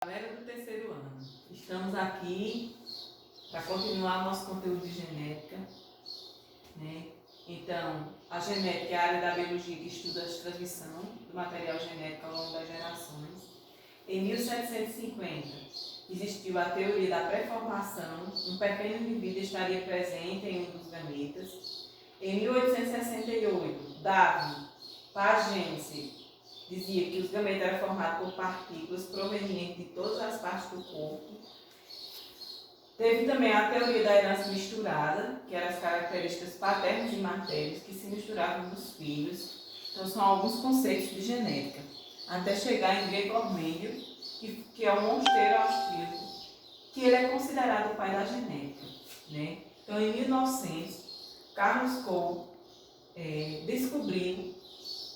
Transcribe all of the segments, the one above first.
Galera do terceiro ano, estamos aqui para continuar nosso conteúdo de genética, né? Então, a genética é a área da biologia que estuda a transmissão do material genético ao longo das gerações. Em 1750, existiu a teoria da pré-formação, um pequeno indivíduo estaria presente em um dos gametas. Em 1868, Darwin, pagênese, dizia que os gametas eram formados por partículas provenientes de todas as partes do corpo. Teve também a teoria da herança misturada, que eram as características paternas e maternas que se misturavam nos filhos. Então, são alguns conceitos de genética. Até chegar em Gregor Mendel, que é um monsteiro austríaco, que ele é considerado o pai da genética, né? Então, em 1900, Carlos Cole descobriu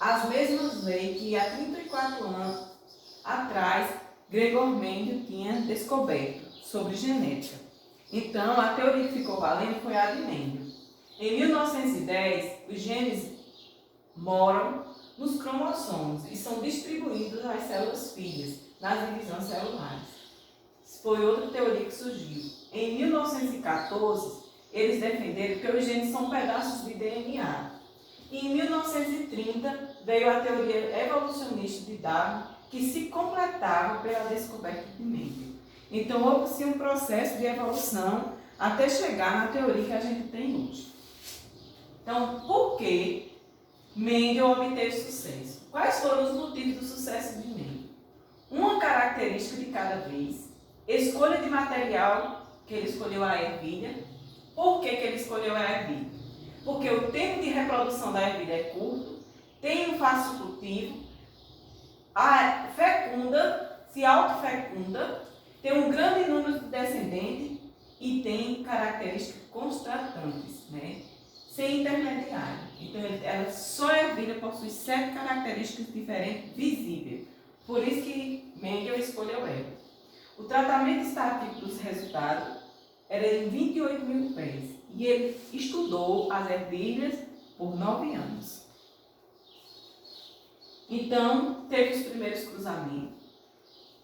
as mesmas leis que há 34 anos atrás Gregor Mendel tinha descoberto sobre genética. Então, a teoria que ficou valendo foi a de Mendel. Em 1910, os genes moram nos cromossomos e são distribuídos às células filhas, nas divisões celulares. Foi outra teoria que surgiu. Em 1914, eles defenderam que os genes são pedaços de DNA. E em 1930 veio a teoria evolucionista de Darwin, que se completava pela descoberta de Mendel. Então houve-se um processo de evolução até chegar na teoria que a gente tem hoje. Então, por que Mendel obteve sucesso? Quais foram os motivos do sucesso de Mendel? Uma característica de cada vez, escolha de material, que ele escolheu a ervilha. Por que ele escolheu a ervilha? Porque o tempo de reprodução da ervilha é curto, tem um fácil cultivo, fecunda, se autofecunda, tem um grande número de descendentes e tem características constratantes, né? Sem intermediário. Então, só a ervilha possui 7 características diferentes visíveis. Por isso que Mendel escolheu ela. O tratamento estatístico dos resultados era em 28 mil pés. E ele estudou as ervilhas por 9 anos. Então, teve os primeiros cruzamentos,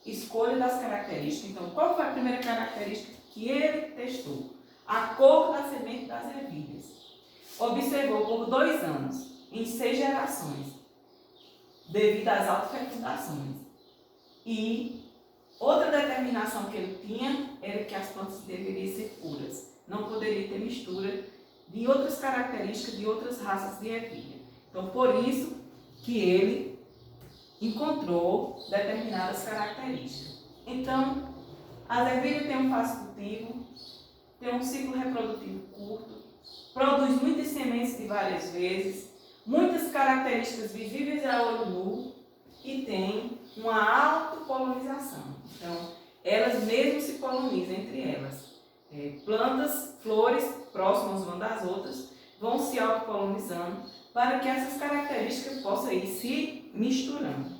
escolha das características. Então, qual foi a primeira característica que ele testou? A cor da semente das ervilhas. Observou por 2 anos, em 6 gerações, devido às autofecundações. E outra determinação que ele tinha era que as plantas deveriam ser puras. Não poderia ter mistura de outras características de outras raças de ervilha. Então, por isso que ele encontrou determinadas características. Então, as ervilhas têm um fácil cultivo, tem um ciclo reprodutivo curto, produz muitas sementes de várias vezes, muitas características visíveis a olho nu e tem uma autopolinização. Então, elas mesmas se polinizam entre elas. Plantas, flores, próximas umas das outras, vão se autopolinizando para que essas características possam ir se misturando.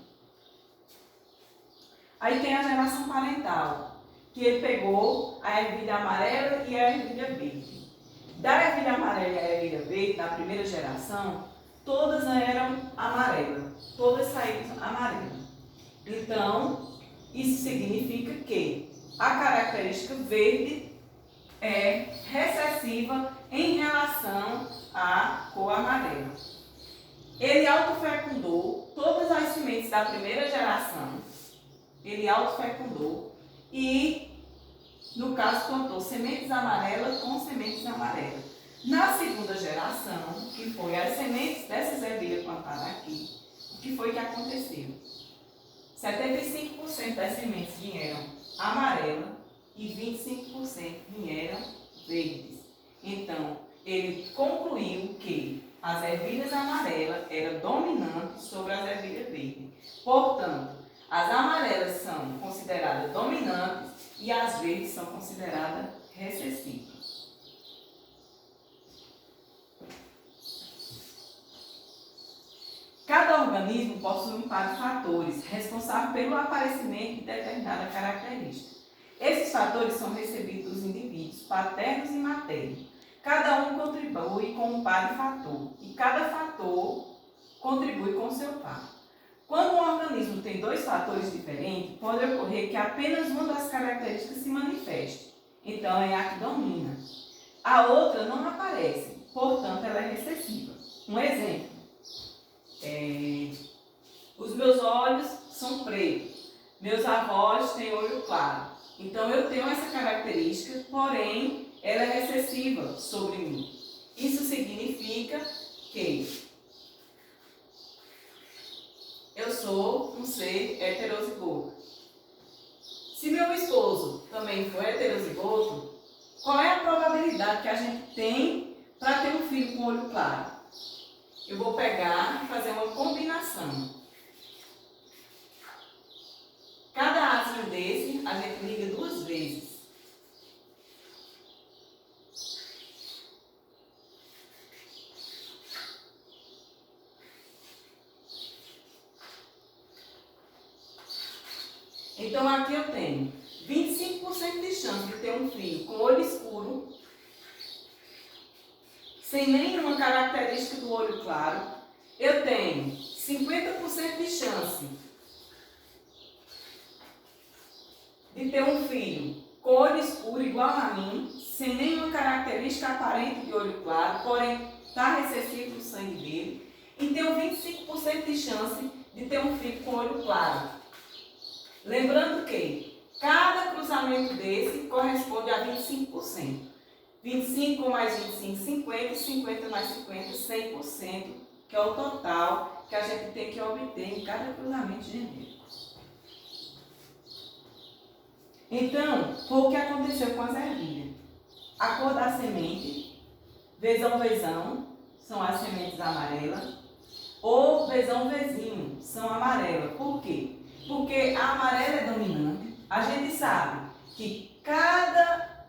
Aí tem a geração parental, que ele pegou a ervilha amarela e a ervilha verde. Da ervilha amarela e a ervilha verde, na primeira geração, todas eram amarelas, todas saíram amarelas. Então, isso significa que a característica verde é recessiva em relação à cor amarela. Ele autofecundou todas as sementes da primeira geração. Ele autofecundou e, no caso, plantou sementes amarelas com sementes amarelas. Na segunda geração, que foi as sementes dessas ervilhas plantadas aqui, o que foi que aconteceu? 75% das sementes vieram amarelas e 25% vieram verdes. Então, ele concluiu que as ervilhas amarelas eram dominantes sobre as ervilhas verdes. Portanto, as amarelas são consideradas dominantes e as verdes são consideradas recessivas. Cada organismo possui um par de fatores responsáveis pelo aparecimento de determinada característica. Esses fatores são recebidos dos indivíduos paternos e maternos. Cada um contribui com um par de fator e cada fator contribui com o seu par. Quando um organismo tem dois fatores diferentes, pode ocorrer que apenas uma das características se manifeste. Então, é a que domina. A outra não aparece, portanto, ela é recessiva. Um exemplo. Os meus olhos são pretos. Meus avós têm olho claro. Então, eu tenho essa característica, porém, ela é recessiva sobre mim. Isso significa que eu sou um ser heterozigoto. Se meu esposo também for heterozigoto, qual é a probabilidade que a gente tem para ter um filho com olho claro? Eu vou pegar e fazer uma combinação. Cada átomo desse, a gente liga 2 vezes. Então, aqui eu tenho 25% de chance de ter um filho com olho escuro, sem nenhuma característica do olho claro. Eu tenho 50% de chance de ter um filho com olho escuro igual a mim, sem nenhuma característica aparente de olho claro, porém está recessivo no sangue dele. E tenho 25% de chance de ter um filho com olho claro. Lembrando que cada cruzamento desse corresponde a 25%. 25 mais 25, 50, 50 mais 50, 100%, que é o total que a gente tem que obter em cada cruzamento genético. Então, foi o que aconteceu com as ervilhas. A cor da semente, vezão, são as sementes amarelas, ou vezão, são amarelas. Por quê? Porque a amarela é dominante. A gente sabe que cada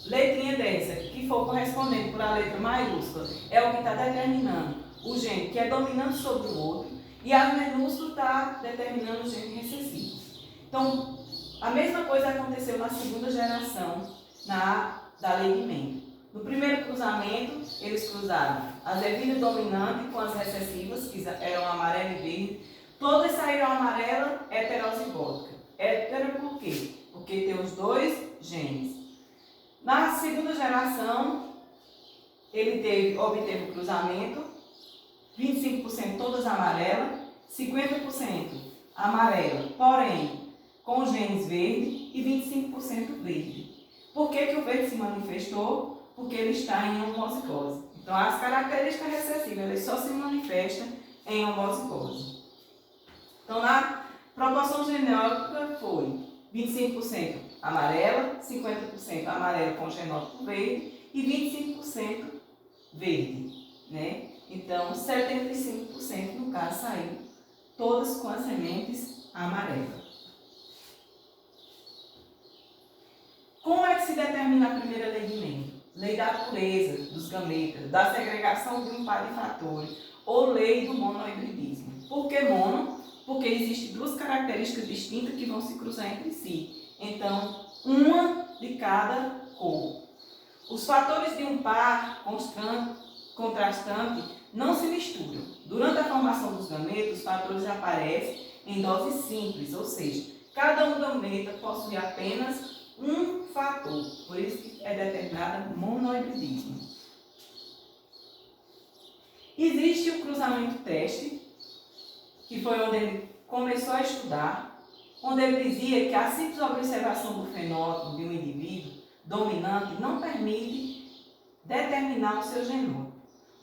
letrinha dessa, que for correspondente por a letra maiúscula, é o que está determinando o gene que é dominante sobre o outro, e a minúscula está determinando o gene recessivo. Então, a mesma coisa aconteceu na segunda geração da lei de Mendel. No primeiro cruzamento, eles cruzaram as ervilhas dominantes com as recessivas, que eram amarela e verde. Todas saíram amarela heterozigótica. Hétero por quê? Porque tem os 2 genes. Na segunda geração, ele obteve o cruzamento, 25% todas amarelas, 50% amarela, porém com os genes verde e 25% verde. Por que o verde se manifestou? Porque ele está em homozigose. Então, as características recessivas elas só se manifestam em homozigose. Então, na proporção genética foi 25% amarela, 50% amarela com genótipo verde e 25% verde, né? Então, 75% no caso saiu todas com as sementes amarelas. Como é que se determina a primeira lei de Mendel? Lei da pureza dos gametas, da segregação do impar de fatores, ou lei do monohibridismo. Por que mono? Porque existem 2 características distintas que vão se cruzar entre si. Então, uma de cada cor. Os fatores de um par contrastante não se misturam. Durante a formação dos gametas, os fatores aparecem em doses simples, ou seja, cada um gameta possui apenas um fator, por isso que é determinado monohibridismo. Existe o cruzamento teste, que foi onde ele começou a estudar, onde ele dizia que a simples observação do fenótipo de um indivíduo dominante não permite determinar o seu genótipo,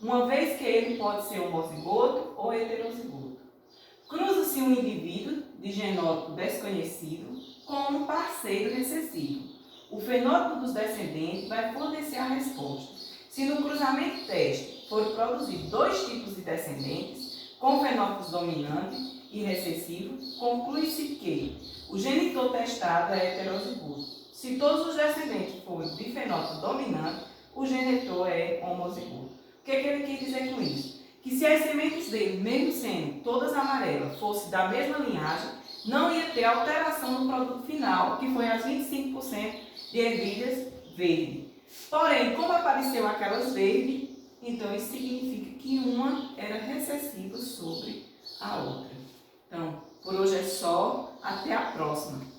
uma vez que ele pode ser homozigoto ou heterozigoto. Cruza-se um indivíduo de genótipo desconhecido com um parceiro recessivo. O fenótipo dos descendentes vai fornecer a resposta. Se no cruzamento teste forem produzidos 2 tipos de descendentes, com fenótipos dominantes e recessivos, conclui-se que o genitor testado é heterozigoto. Se todos os descendentes forem de fenótipo dominante, o genitor é homozigoto. O que ele quis dizer com isso? Que se as sementes dele, mesmo sendo todas amarelas, fossem da mesma linhagem, não ia ter alteração no produto final, que foi as 25% de ervilhas verdes. Porém, como apareceu aquelas verdes, então isso significa que uma era recessiva sobre a outra. Então, por hoje é só. Até a próxima.